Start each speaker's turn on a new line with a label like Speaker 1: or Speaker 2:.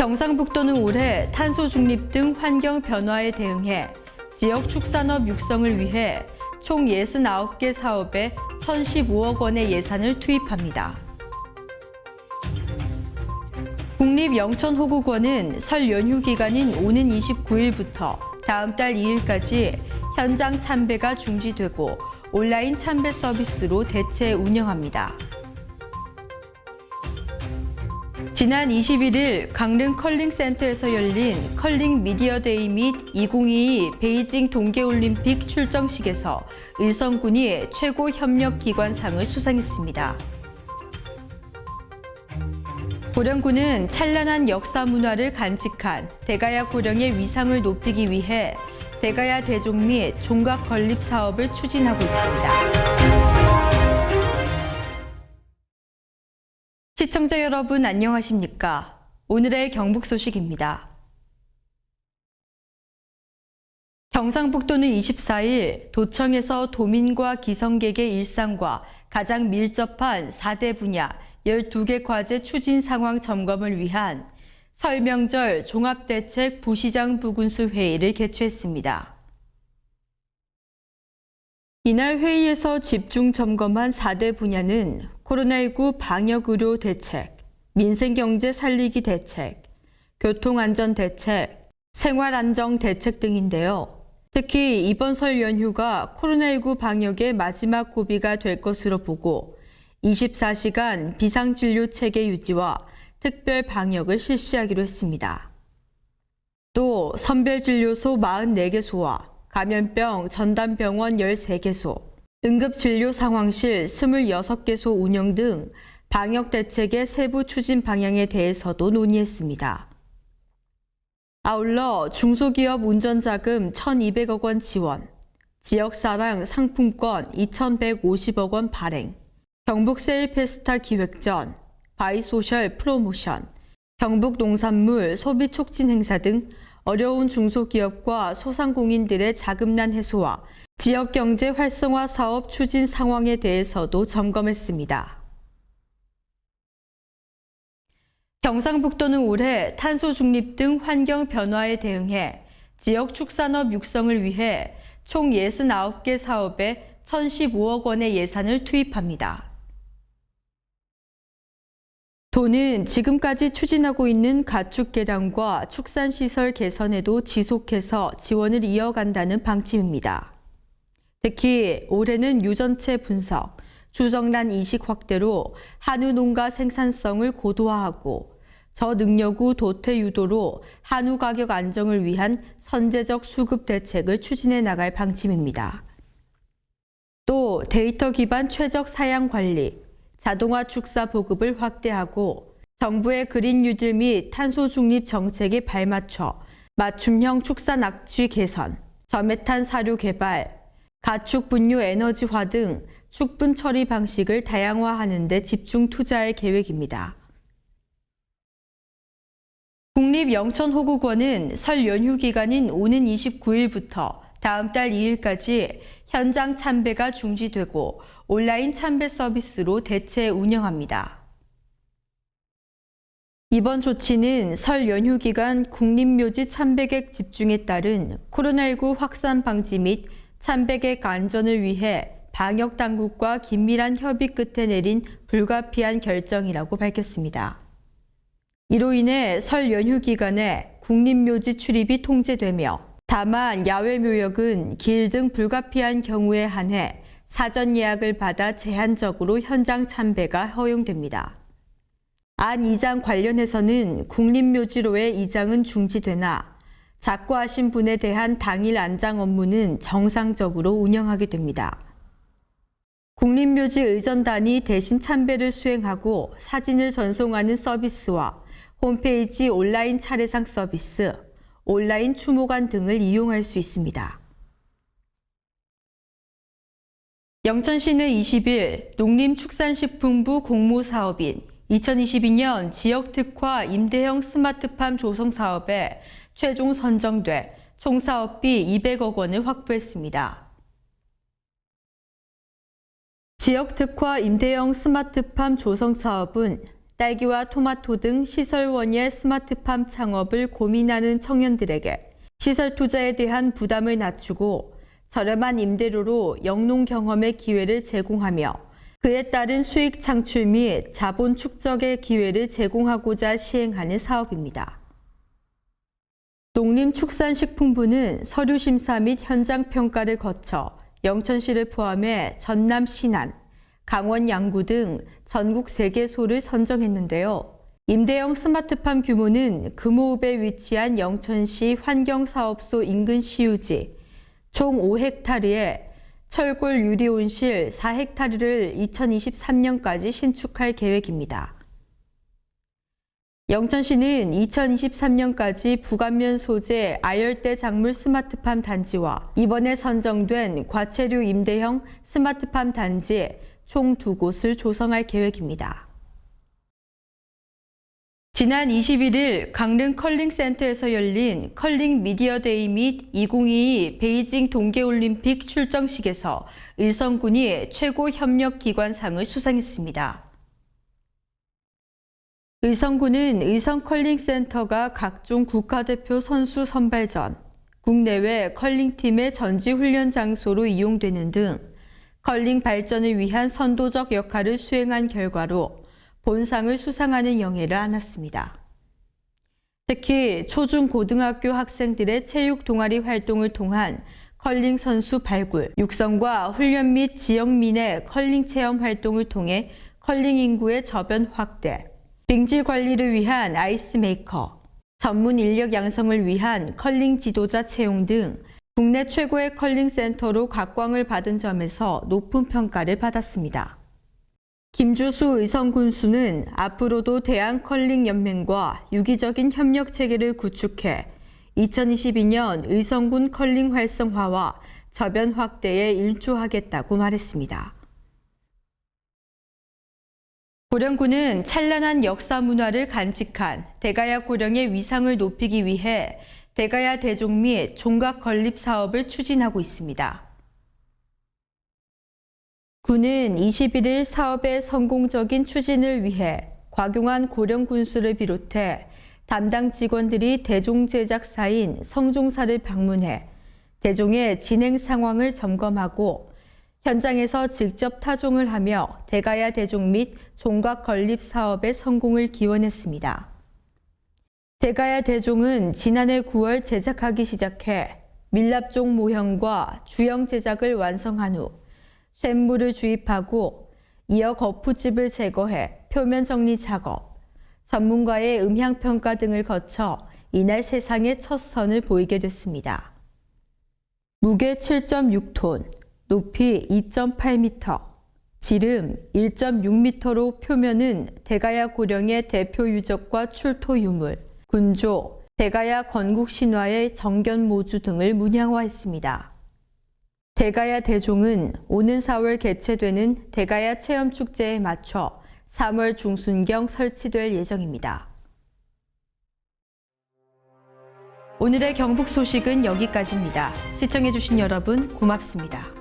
Speaker 1: 경상북도는 올해 탄소 중립 등 환경 변화에 대응해 지역 축산업 육성을 위해 총 69개 사업에 1,015억 원의 예산을 투입합니다. 국립영천호국원은 설 연휴 기간인 오는 29일부터 다음 달 2일까지 현장 참배가 중지되고 온라인 참배 서비스로 대체 운영합니다. 지난 21일 강릉 컬링센터에서 열린 컬링 미디어데이 및 2022 베이징 동계올림픽 출정식에서 의성군이 최고 협력기관상을 수상했습니다. 고령군은 찬란한 역사 문화를 간직한 대가야 고령의 위상을 높이기 위해 대가야 대종 및 종각 건립 사업을 추진하고 있습니다. 시청자 여러분 안녕하십니까? 오늘의 경북 소식입니다. 경상북도는 24일 도청에서 도민과 기성객의 일상과 가장 밀접한 4대 분야 12개 과제 추진 상황 점검을 위한 설 명절 종합대책 부시장 부군수 회의를 개최했습니다. 이날 회의에서 집중 점검한 4대 분야는 코로나19 방역의료 대책, 민생경제 살리기 대책, 교통안전 대책, 생활안정 대책 등인데요. 특히 이번 설 연휴가 코로나19 방역의 마지막 고비가 될 것으로 보고 24시간 비상진료 체계 유지와 특별 방역을 실시하기로 했습니다. 또 선별진료소 44개소와 감염병 전담병원 13개소, 응급진료 상황실 26개소 운영 등 방역 대책의 세부 추진 방향에 대해서도 논의했습니다. 아울러 중소기업 운전자금 1,200억 원 지원, 지역사랑 상품권 2,150억 원 발행, 경북 세일페스타 기획전, 바이소셜 프로모션, 경북 농산물 소비 촉진 행사 등 어려운 중소기업과 소상공인들의 자금난 해소와 지역경제 활성화 사업 추진 상황에 대해서도 점검했습니다. 경상북도는 올해 탄소 중립 등 환경 변화에 대응해 지역 축산업 육성을 위해 총 69개 사업에 1,015억 원의 예산을 투입합니다. 도는 지금까지 추진하고 있는 가축 개량과 축산시설 개선에도 지속해서 지원을 이어간다는 방침입니다. 특히 올해는 유전체 분석, 주정란 이식 확대로 한우 농가 생산성을 고도화하고 저능력우 도태 유도로 한우 가격 안정을 위한 선제적 수급 대책을 추진해 나갈 방침입니다. 또 데이터 기반 최적 사양 관리, 자동화 축사 보급을 확대하고 정부의 그린 뉴딜 및 탄소 중립 정책에 발맞춰 맞춤형 축산 악취 개선, 저메탄 사료 개발, 가축 분유 에너지화 등 축분 처리 방식을 다양화하는 데 집중 투자할 계획입니다. 국립영천호국원은 설 연휴 기간인 오는 29일부터 다음 달 2일까지 현장 참배가 중지되고 온라인 참배 서비스로 대체 운영합니다. 이번 조치는 설 연휴 기간 국립묘지 참배객 집중에 따른 코로나19 확산 방지 및 참배객 안전을 위해 방역당국과 긴밀한 협의 끝에 내린 불가피한 결정이라고 밝혔습니다. 이로 인해 설 연휴 기간에 국립묘지 출입이 통제되며 다만 야외 묘역은 길 등 불가피한 경우에 한해 사전 예약을 받아 제한적으로 현장 참배가 허용됩니다. 안 이장 관련해서는 국립묘지로의 이장은 중지되나 작고하신 분에 대한 당일 안장 업무는 정상적으로 운영하게 됩니다. 국립묘지 의전단이 대신 참배를 수행하고 사진을 전송하는 서비스와 홈페이지 온라인 차례상 서비스, 온라인 추모관 등을 이용할 수 있습니다. 영천시는 20일 농림축산식품부 공모사업인 2022년 지역특화 임대형 스마트팜 조성 사업에 최종 선정돼 총 사업비 200억 원을 확보했습니다. 지역특화 임대형 스마트팜 조성 사업은 딸기와 토마토 등 시설원예 스마트팜 창업을 고민하는 청년들에게 시설 투자에 대한 부담을 낮추고 저렴한 임대료로 영농 경험의 기회를 제공하며 그에 따른 수익 창출 및 자본 축적의 기회를 제공하고자 시행하는 사업입니다. 농림축산식품부는 서류 심사 및 현장 평가를 거쳐 영천시를 포함해 전남 신안, 강원 양구 등 전국 3개소를 선정했는데요. 임대형 스마트팜 규모는 금호읍에 위치한 영천시 환경사업소 인근 시유지 총 5헥타르에 철골 유리온실 4헥타르를 2023년까지 신축할 계획입니다. 영천시는 2023년까지 부감면 소재 아열대 작물 스마트팜 단지와 이번에 선정된 과체류 임대형 스마트팜 단지 총 2곳을 조성할 계획입니다. 지난 21일 강릉 컬링센터에서 열린 컬링 미디어데이 및 2022 베이징 동계올림픽 출정식에서 의성군이 최고 협력기관상을 수상했습니다. 의성군은 의성 컬링센터가 각종 국가대표 선수 선발전, 국내외 컬링팀의 전지훈련 장소로 이용되는 등 컬링 발전을 위한 선도적 역할을 수행한 결과로 본상을 수상하는 영예를 안았습니다. 특히 초중고등학교 학생들의 체육 동아리 활동을 통한 컬링 선수 발굴, 육성과 훈련 및 지역민의 컬링 체험 활동을 통해 컬링 인구의 저변 확대, 빙질 관리를 위한 아이스메이커, 전문 인력 양성을 위한 컬링 지도자 채용 등 국내 최고의 컬링 센터로 각광을 받은 점에서 높은 평가를 받았습니다. 김주수 의성군수는 앞으로도 대한컬링연맹과 유기적인 협력 체계를 구축해 2022년 의성군 컬링 활성화와 저변 확대에 일조하겠다고 말했습니다. 고령군은 찬란한 역사 문화를 간직한 대가야 고령의 위상을 높이기 위해 대가야 대종 및 종각 건립 사업을 추진하고 있습니다. 군은 21일 사업의 성공적인 추진을 위해 곽용환 고령군수를 비롯해 담당 직원들이 대종 제작사인 성종사를 방문해 대종의 진행 상황을 점검하고 현장에서 직접 타종을 하며 대가야 대종 및 종각 건립 사업의 성공을 기원했습니다. 대가야 대종은 지난해 9월 제작하기 시작해 밀랍종 모형과 주형 제작을 완성한 후 쇳물을 주입하고 이어 거푸집을 제거해 표면 정리 작업, 전문가의 음향 평가 등을 거쳐 이날 세상의 첫 선을 보이게 됐습니다. 무게 7.6톤, 높이 2.8m, 지름 1.6m로 표면은 대가야 고령의 대표 유적과 출토 유물, 군조, 대가야 건국 신화의 정견 모주 등을 문양화했습니다. 대가야 대종은 오는 4월 개최되는 대가야 체험축제에 맞춰 3월 중순경 설치될 예정입니다. 오늘의 경북 소식은 여기까지입니다. 시청해주신 여러분 고맙습니다.